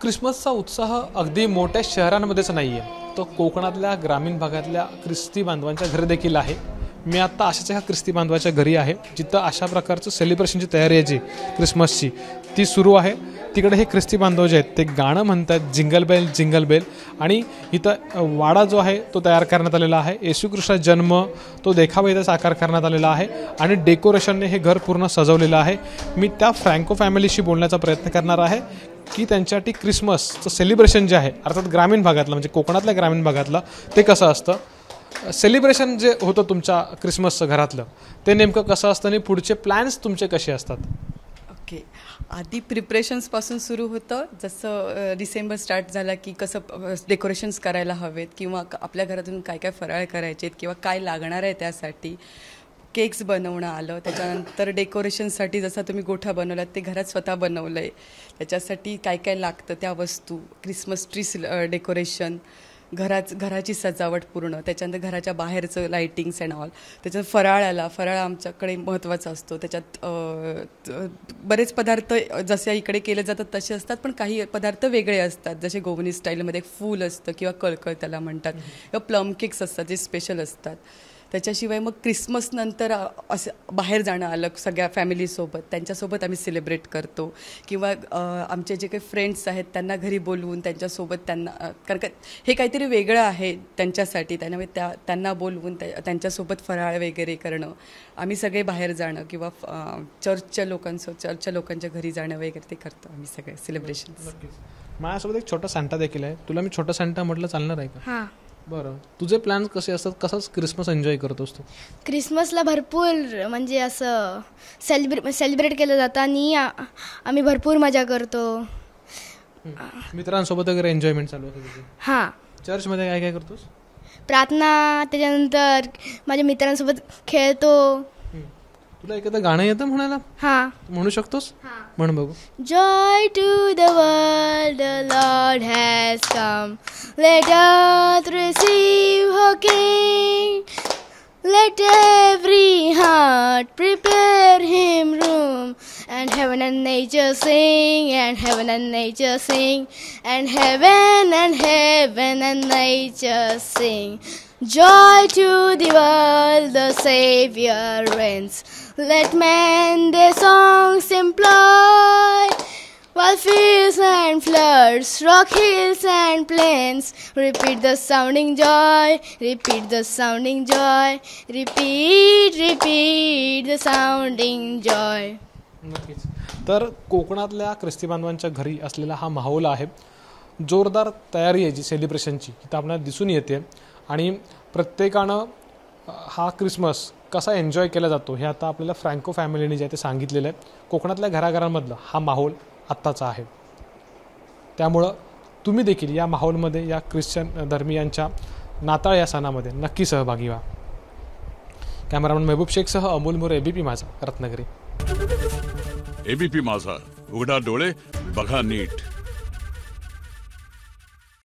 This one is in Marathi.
क्रिसमसचा उत्साह अगदी मोठ्या शहरांमध्येच नाही आहे, तो कोकणातल्या ग्रामीण भागातल्या ख्रिस्ती बांधवांच्या घरी देखील आहे। मी आता अशाच एका ख्रिस्ती बांधवाच्या घरी आहे, जिथं अशा प्रकारचं सेलिब्रेशनची तयारी आहे जी क्रिसमसची ती सुरू आहे। तिकडे हे ख्रिस्ती बांधव जे आहेत ते गाणं म्हणतात, जिंगल बेल, आणि इथं वाडा जो आहे तो तयार करण्यात आलेला आहे। येशू ख्रिस्ताचा जन्म तो देखावा इथं साकार करण्यात आलेला आहे आणि डेकोरेशनने हे घर पूर्ण सजवलेलं आहे। मी त्या फ्रँको फॅमिलीशी बोलण्याचा प्रयत्न करणार आहे की त्यांच्यासाठी क्रिसमसचं सेलिब्रेशन जे आहे, अर्थात ग्रामीण भागातलं म्हणजे कोकणातल्या ग्रामीण भागातलं ते कसं असतं, सेलिब्रेशन जे होतं तुमच्या क्रिसमसचं घरातलं ते नेमकं कसं असतं आणि पुढचे प्लॅन्स तुमचे कसे असतात? ओके, आधी प्रिपरेशन्सपासून सुरू होतं। जसं डिसेंबर स्टार्ट झाला की कसं डेकोरेशन्स करायला हवेत किंवा आपल्या घरातून काय काय फराळ करायचे आहेत किंवा काय लागणार आहे त्यासाठी केक्स बनवणं आलं। त्याच्यानंतर डेकोरेशनसाठी जसं तुम्ही गोठा बनवलात ते घरात स्वतः बनवलं आहे, त्याच्यासाठी काय काय लागतं त्या वस्तू, क्रिसमस ट्री डेकोरेशन, घराची सजावट पूर्ण, त्याच्यानंतर घराच्या बाहेरचं लाईटिंग्स अँड ऑल, त्याच्यात फराळ आमच्याकडे महत्त्वाचा असतो। त्याच्यात बरेच पदार्थ जसे इकडे केले जातात तसे असतात, पण काही पदार्थ वेगळे असतात, जसे गोवनी स्टाईलमध्ये फूल असतं किंवा कळकळ त्याला म्हणतात, किंवा प्लम केक्स असतात जे स्पेशल असतात। त्याच्याशिवाय मग क्रिसमस नंतर असं बाहेर जाणं आलं सगळ्या फॅमिलीसोबत, त्यांच्यासोबत आम्ही सेलिब्रेट करतो किंवा आमचे जे काही फ्रेंड्स आहेत त्यांना घरी बोलवून त्यांच्यासोबत त्यांना, कारण का हे काहीतरी वेगळं आहे त्यांच्यासाठी, त्यामुळे त्यांना बोलवून त्यांच्यासोबत फराळ वगैरे करणं, आम्ही सगळे बाहेर जाणं किंवा चर्चच्या लोकांच्या घरी जाणं वगैरे ते करतो आम्ही सगळे सेलिब्रेशन। माझ्यासोबत एक छोटा सांटा देखील आहे, तुला मी छोटा सांटा म्हटलं चालणार आहे का? हां, बरं, तुझे प्लॅन्स कसे असतात, कसाच क्रिसमस एन्जॉय करतोस तू? क्रिसमसला भरपूर म्हणजे असं सेलिब्रेट केलं जातं आणि आम्ही भरपूर मजा करतो। मित्रांसोबत वगैरे एन्जॉयमेंट चालू होतं? हां, चर्चमध्ये काय काय करतोस? प्रार्थना, त्याच्यानंतर माझ्या मित्रांसोबत खेळतो। तुला एखादं गाणं येतं म्हणायला? हां, म्हणू शकतोस? म्हण बघू. Joy to the world, the Lord has come. Let earth receive her King. Let every heart prepare him room. And heaven and nature sing, and heaven and nature sing, and heaven and nature sing. Joy to the world, the Savior reigns. Let men their songs employ, while fields and floods, rock hills and plains, repeat the sounding joy, repeat the sounding joy, repeat the sounding joy. नक्कीच. तर कोकणातल्या ख्रिस्ती बांधवांच्या घरी असलेला हा माहोल आहे, जोरदार तयारी आहे जी सेलिब्रेशनची इथं आपल्याला दिसून येते आणि प्रत्येकानं हा क्रिसमस कसा एन्जॉय केला जातो हे आता आपल्याला फ्रँको फॅमिलीने जे ते सांगितलेलं आहे। कोकणातल्या घराघरांमधलं हा माहोल आत्ताचा आहे, त्यामुळं तुम्ही देखील या माहोलमध्ये, या ख्रिश्चन धर्मियांच्या नाताळ या सणामध्ये नक्की सहभागी व्हा। कॅमेरामन महबूब शेखसह अमोल मोरे, एबीपी माझा, रत्नागिरी। एबीपी माझा, उघडा डोळे बघा नीट।